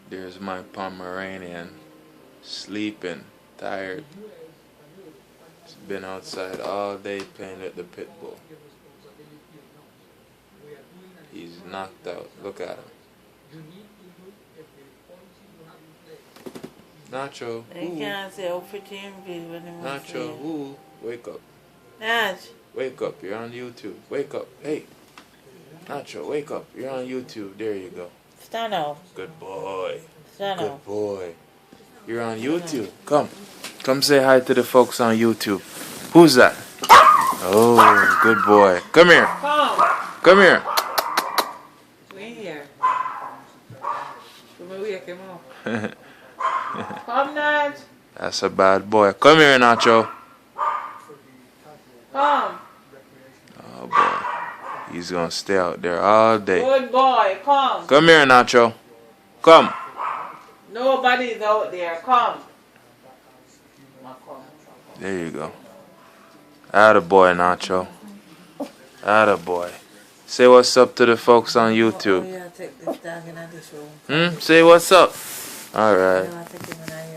There's my Pomeranian sleeping, tired. He's been outside all day playing with the pit bull. He's knocked out. Look at him. Nacho, They can't say how pretty him be when he wants to Nacho, ooh, wake up. Naj, Wake up, you're on YouTube. Wake up. Hey, Nacho, wake up. You're on YouTube. There you go. stand up. Good boy. Stand Good up. boy. You're on YouTube. Come. Come say hi to the folks on YouTube. Who's that? Oh, good boy. Come here. Come. Come here. We here. Come and wake him up. Come, Naj. That's a bad boy. Come here, Nacho. Come. Oh, boy. He's going to stay out there all day. Good boy. Come. Come here, Nacho. Come. Nobody's out there. Come. There you go. Attaboy, Nacho. Attaboy. Say what's up to the folks on YouTube. Oh, yeah, take this dog in this room. Say what's up. All right. Yeah, take him in here.